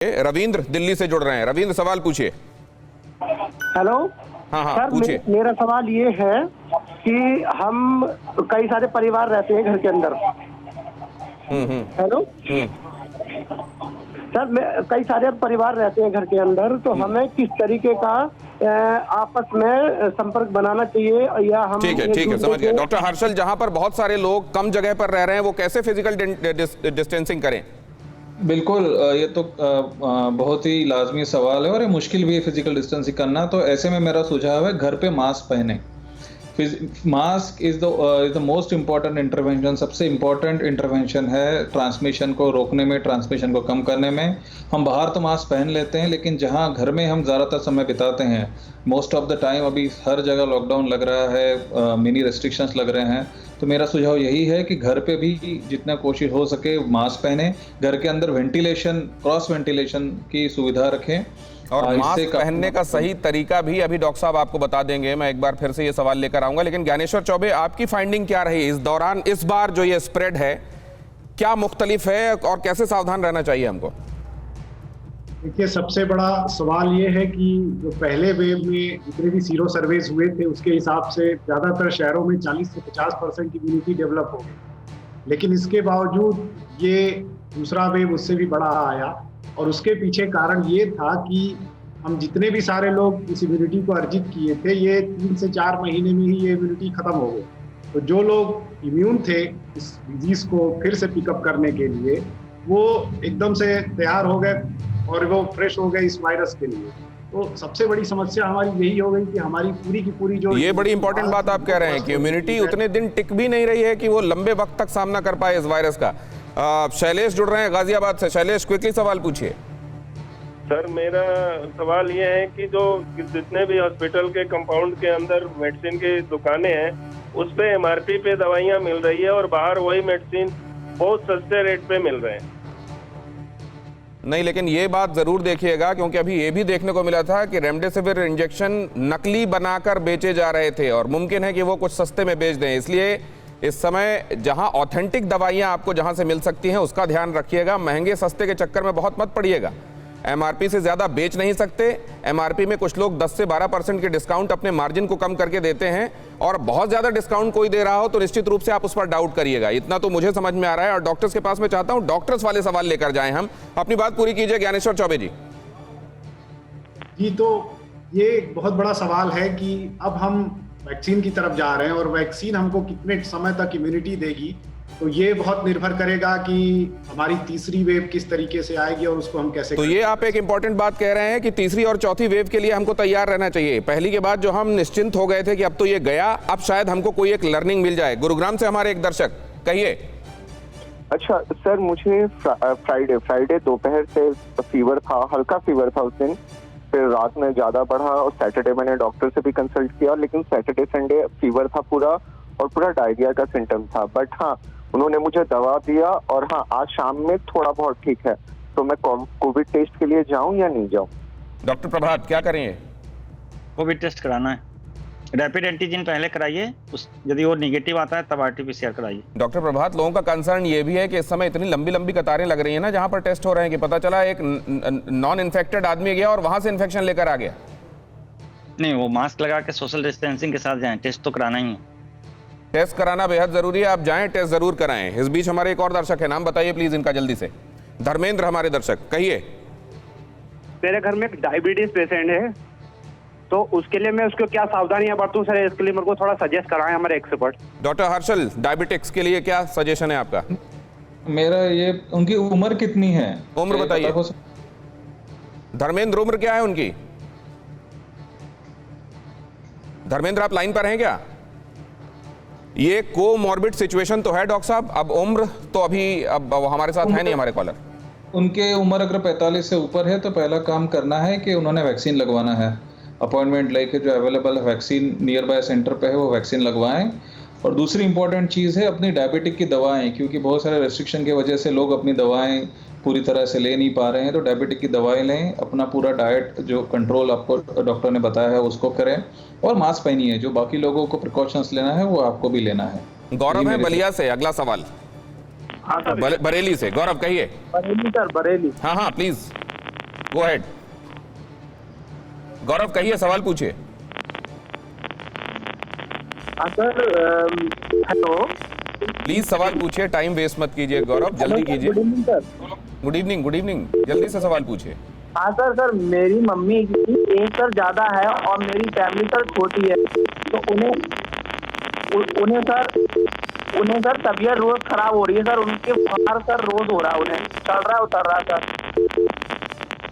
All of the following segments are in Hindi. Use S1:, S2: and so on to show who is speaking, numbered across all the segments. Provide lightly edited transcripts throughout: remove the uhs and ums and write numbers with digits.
S1: रविंद्र दिल्ली से जुड़ रहे हैं। रविंद्र, सवाल पूछिए।
S2: हेलो।
S1: हाँ
S2: सर,
S1: पूछिए।
S2: मेरा सवाल ये है कि हम कई सारे परिवार रहते हैं घर के अंदर। हेलो सर, कई सारे परिवार रहते हैं घर के अंदर, तो हमें किस तरीके का आपस में संपर्क बनाना चाहिए या हम
S1: ठीक है समझ गया। डॉक्टर हर्षल, जहां पर बहुत सारे लोग कम जगह पर रह रहे हैं वो कैसे फिजिकल डिस्टेंसिंग करें?
S3: बिल्कुल, ये तो बहुत ही लाजमी सवाल है और ये मुश्किल भी है फिजिकल डिस्टेंसिंग करना। तो ऐसे में मेरा सुझाव है घर पे मास्क पहने। Mask is the most important intervention, सबसे इम्पॉर्टेंट इंटरवेंशन है ट्रांसमिशन को रोकने में, ट्रांसमिशन को कम करने में। हम बाहर तो मास्क पहन लेते हैं, लेकिन जहां घर में हम ज़्यादातर समय बिताते हैं, मोस्ट ऑफ द टाइम अभी हर जगह लॉकडाउन लग रहा है, मिनी रेस्ट्रिक्शंस लग रहे हैं, तो मेरा सुझाव यही है कि घर पे भी जितना कोशिश हो सके मास्क पहने। घर के अंदर वेंटिलेशन, क्रॉस वेंटिलेशन की सुविधा रखें।
S1: और मास्क पहनने का सही तरीका भी अभी डॉक्टर साहब आपको बता देंगे। मैं एक बार फिर से ये सवाल लेकर आऊंगा, लेकिन ज्ञानेश्वर चौबे, आपकी फाइंडिंग क्या रही इस दौरान? इस बार जो ये स्प्रेड है क्या मुख्तलिफ है और कैसे सावधान रहना चाहिए हमको?
S4: देखिए, सबसे बड़ा सवाल ये है कि जो पहले वेव में जितने भी सीरो सर्वेज हुए थे उसके हिसाब से ज़्यादातर शहरों में 40 से 50% की इम्यूनिटी डेवलप हो गई, लेकिन इसके बावजूद ये दूसरा वेव उससे भी बड़ा आया। और उसके पीछे कारण ये था कि हम जितने भी सारे लोग इस इम्यूनिटी को अर्जित किए थे, ये 3 से 4 महीने में ही ये इम्यूनिटी खत्म हो गई। तो जो लोग इम्यून थे इस डिजीज को फिर से पिकअप करने के लिए, वो एकदम से तैयार हो गए और वो फ्रेश हो गए इस वायरस के लिए। तो सबसे बड़ी समस्या हमारी यही हो गई कि हमारी पूरी की पूरी जो
S1: ये बड़ी इंपॉर्टेंट बात आप कह रहे हैं कि इम्यूनिटी उतने दिन टिक भी नहीं रही है कि वो लंबे वक्त तक सामना कर पाए इस वायरस का। शैलेश जुड़ रहे हैं गाजियाबाद से। शैलेश, क्विकली सवाल पूछिए।
S5: सर, मेरा सवाल ये है कि जो जितने भी हॉस्पिटल के कंपाउंड के अंदर मेडिसिन की दुकानें हैं उस पे एमआरपी पे दवाइयां मिल रही है और बाहर वही मेडिसिन बहुत सस्ते रेट पे मिल रहे हैं।
S1: नहीं, लेकिन ये बात जरूर देखिएगा क्योंकि अभी ये भी देखने को मिला था कि रेमडेसिविर इंजेक्शन नकली बनाकर बेचे जा रहे थे और मुमकिन है कि वो कुछ सस्ते में बेच दें। इसलिए इस समय जहां ऑथेंटिक दवाइयां आपको जहां से मिल सकती हैं उसका ध्यान रखिएगा। महंगे सस्ते के चक्कर में बहुत मत पड़िएगा। एमआरपी से ज्यादा बेच नहीं सकते। एमआरपी में कुछ लोग 10 से 12% के डिस्काउंट अपने मार्जिन को कम करके देते हैं और बहुत ज्यादा डिस्काउंट कोई दे रहा हो तो निश्चित रूप से आप उस पर डाउट करिएगा। इतना तो मुझे समझ में आ रहा है। और डॉक्टर्स के पास मैं चाहता हूं डॉक्टर्स वाले सवाल लेकर जाएं। हम अपनी बात पूरी कीजिए ज्ञानेश्वर चौबे जी।
S4: जी, तो ये एक बहुत बड़ा सवाल है कि अब हम वैक्सीन की तरफ जा रहे हैं और वैक्सीन हमको कितने समय तक इम्यूनिटी देगी, तो ये बहुत निर्भर करेगा कि हमारी तीसरी वेव किस तरीके से आएगी और उसको हम कैसे।
S1: तो ये आप एक इंपॉर्टेंट बात कह रहे हैं कि तीसरी और चौथी वेव के लिए हमको तैयार रहना चाहिए। पहली के बाद जो हम निश्चिंत हो गए थे कि अब तो ये गया, अब शायद हमको कोई एक लर्निंग मिल जाए। गुरुग्राम से हमारे एक दर्शक, कहिए।
S6: अच्छा सर, मुझे फ्राइडे दोपहर से फीवर था, हल्का फीवर था उस दिन, फिर रात में ज्यादा बढ़ा और सैटरडे मैंने डॉक्टर से भी कंसल्ट किया, लेकिन सैटरडे संडे फीवर था पूरा और पूरा डायरिया का सिम्टम था। बट हाँ, उन्होंने मुझे दवा दिया और हाँ, आज शाम में थोड़ा बहुत ठीक है। तो मैं कोविड टेस्ट के लिए जाऊं या नहीं जाऊं?
S1: डॉक्टर प्रभात, क्या करेंगे?
S7: कोविड टेस्ट कराना है। रैपिड एंटीजन पहले कराइए, यदि वो निगेटिव आता है तब आरटीपीसीआर कराइए।
S1: डॉक्टर प्रभात, लोगों का कंसर्न ये भी है कि इस समय इतनी लंबी लंबी कतारें लग रही है ना जहां पर टेस्ट हो रहे हैं कि पता चला एक नॉन इन्फेक्टेड आदमी गया और वहां से इन्फेक्शन लेकर आ गया।
S7: नहीं, वो मास्क लगा के सोशल डिस्टेंसिंग के साथ जाएं, टेस्ट तो कराना ही है।
S1: टेस्ट कराना बेहद जरूरी है, आप जाएं, टेस्ट जरूर कराएं। इस बीच हमारे एक और दर्शक है, नाम बताइए प्लीज इनका जल्दी से। धर्मेंद्र हमारे दर्शक, कहिए।
S2: मेरे घर में एक डायबिटीज पेशेंट है, तो उसके लिए मैं उसको क्या सावधानियां बरतूं सर, इसके लिए मेरे को थोड़ा सजेस्ट कराएं हमारे एक्सपर्ट।
S1: डॉक्टर हर्षल, डायबिटिक्स के लिए क्या सजेशन है आपका?
S3: मेरा ये, उनकी उम्र कितनी है?
S1: उम्र बताइए। धर्मेंद्र, उम्र क्या है उनकी? धर्मेंद्र, आप लाइन पर हैं क्या? ये कोमॉर्बिड सिचुएशन तो है डॉक्टर साहब। अब उम्र तो अभी अब हमारे साथ है नहीं हमारे कॉलर।
S3: उनके उम्र अगर 45 से ऊपर है तो पहला काम करना है कि उन्होंने वैक्सीन लगवाना है। अपॉइंटमेंट लेके जो available vaccine near by centre पे है वो वैक्सीन लगवाएं। और दूसरी इंपॉर्टेंट चीज़ है अपनी डायबिटिक की दवाएं, क्योंकि बहुत सारे रेस्ट्रिक्शन की वजह से लोग अपनी दवाएं पूरी तरह से ले नहीं पा रहे हैं। तो डायबिटिक की दवाएं लें, अपना पूरा डाइट जो कंट्रोल आपको डॉक्टर ने बताया है उसको करें और मास्क पहनिए। जो बाकी लोगों को प्रिकॉशंस लेना है वो आपको भी लेना है।
S1: गौरव है बलिया से, अगला सवाल।
S2: हाँ सर।
S1: बरेली से गौरव, कहिए।
S2: बरेली सर, बरेली।
S1: हाँ प्लीज। Go ahead. गौरव कहिए, सवाल पूछिए।
S8: सर हेलो,
S1: प्लीज सवाल पूछिए, टाइम वेस्ट मत कीजिए गौरव, जल्दी कीजिए।
S8: Good evening sir.
S1: Good evening, good evening, जल्दी से सवाल पूछिए।
S8: हाँ सर मेरी मम्मी की एज सर ज्यादा है और मेरी फैमिली सर छोटी है, तो उन्हें सर तबीयत रोज खराब हो रही है सर, उनके बुखार सर रोज हो रहा है, उन्हें चढ़ रहा उतर रहा सर।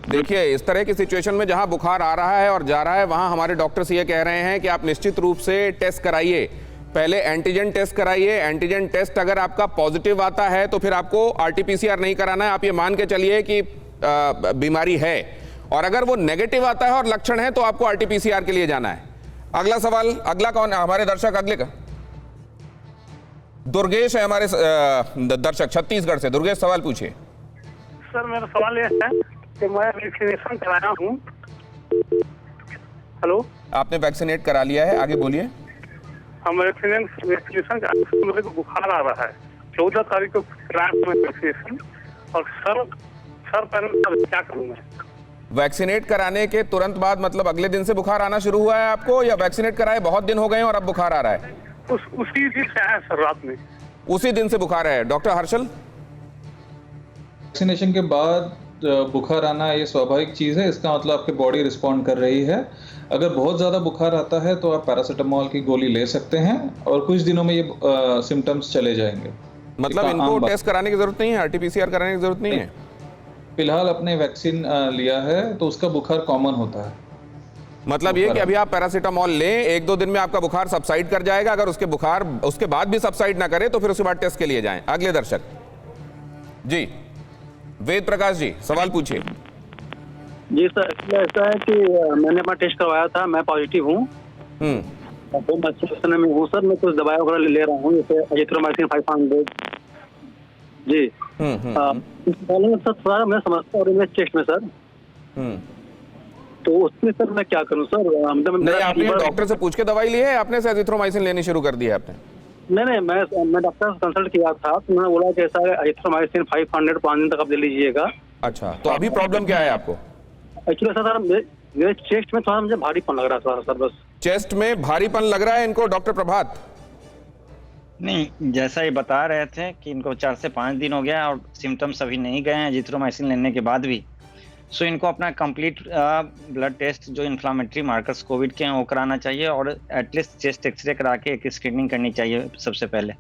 S1: देखिए, इस तरह की सिचुएशन में जहां बुखार आ रहा है और जा रहा है, वहां हमारे डॉक्टर्स ये कह रहे हैं कि आप निश्चित रूप से टेस्ट कराइए। पहले एंटीजन टेस्ट कराइए। एंटीजन टेस्ट अगर आपका पॉजिटिव आता है तो फिर आपको आरटीपीसीआर नहीं कराना है। आप ये मान के चलिए कि बीमारी है, और अगर वो नेगेटिव आता है और लक्षण है तो आपको आरटीपीसीआर के लिए जाना है। अगला सवाल, अगला कौन है हमारे दर्शक? अगले का दुर्गेश है हमारे दर्शक छत्तीसगढ़ से। दुर्गेश, सवाल पूछिए।
S2: सर मेरा सवाल यह है कि मैं वैक्सीनेशन कराया हूँ। हेलो,
S1: आपने वैक्सीनेट करा लिया है, आगे बोलिए।
S2: हम वैक्सीनेशन का मेरे को बुखार आ रहा है। 14 तारीख को कराया मैं वैक्सीनेशन, और सर पहले क्या करूँ मैं?
S1: वैक्सीनेट कराने के तुरंत बाद मतलब अगले दिन से बुखार आना शुरू हुआ है आपको, या वैक्सीनेट कराए बहुत दिन हो गए और अब बुखार आ रहा है?
S2: उसी दिन से आया सर, रात में
S1: उसी दिन से बुखार है। डॉक्टर हर्षल?
S3: वैक्सीनेशन के बाद बुखार आना ये स्वाभाविक चीज़ है, इसका मतलब आपकी बॉडी रिस्पॉन्ड कर रही है। अगर बहुत ज़्यादा बुखार आता है तो आप पैरासीटामोल की गोली ले सकते हैं और कुछ दिनों में ये सिम्टम्स चले जाएंगे।
S1: मतलब इनको टेस्ट कराने की जरूरत नहीं है, आरटीपीसीआर कराने की जरूरत नहीं है?
S3: फिलहाल अपने वैक्सीन लिया है तो उसका बुखार कॉमन होता है।
S1: मतलब ये कि अभी आप पैरासीटामोल लें, 1-2 दिन में आपका बुखार सबसाइड कर जाएगा। अगर उसके बाद भी सबसाइड ना करे तो फिर उसके बाद टेस्ट के लिए जाएं। अगले दर्शक जी, वेद प्रकाश जी, सवाल पूछिए।
S8: जी सर, ऐसा है कि मैंने अपना टेस्ट करवाया था, मैं पॉजिटिव हूँ, तो मैं अच्छे समय में हूँ सर। मैं कुछ दवाई वगैरह ले रहा हूँ, जैसे अजिथ्रोमाइसिन 500 जी। सर थोड़ा मैं समझता हूँ चेस्ट में सर, तो उसमें सर मैं क्या करूँ सर?
S1: नहीं, आपने डॉक्टर से पूछ के दवाई ली है? आपने से एजिथ्रोमाइसिन लेनी शुरू कर दी है आपने?
S8: नहीं, मैं डॉक्टर से कंसल्ट किया था, तो उन्होंने बोला कि ऐसा है अजिथ्रोमाइसिन 500 5 दिन तक आप ले लीजिएगा।
S1: अच्छा, तो अभी प्रॉब्लम क्या है आपको?
S8: एक्चुअली सर मेरे चेस्ट में थोड़ा मुझे भारीपन लग रहा था सर, बस।
S1: चेस्ट में भारीपन लग रहा है इनको, डॉक्टर प्रभात?
S7: नहीं, जैसा ये बता रहे थे कि इनको 4 से 5 दिन हो गया और सिम्टम्स अभी नहीं गए हैं एजिथ्रोमाइसिन लेने के बाद भी। सो इनको अपना कंप्लीट ब्लड टेस्ट जो इन्फ्लामेटरी मार्कर्स कोविड के हैं वो कराना चाहिए, और एटलीस्ट चेस्ट एक्सरे करा के एक स्क्रीनिंग करनी चाहिए सबसे पहले।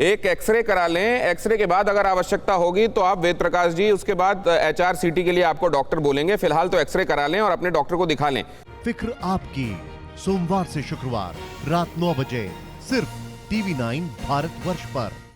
S1: एक एक्सरे करा लें। एक्सरे के बाद अगर आवश्यकता होगी तो आप वेद प्रकाश जी उसके बाद HRCT के लिए आपको डॉक्टर बोलेंगे। फिलहाल तो एक्सरे करा लें और अपने डॉक्टर को दिखा लें।
S9: फिक्र आपकी, सोमवार से शुक्रवार रात 9 बजे सिर्फ TV9 भारतवर्ष पर।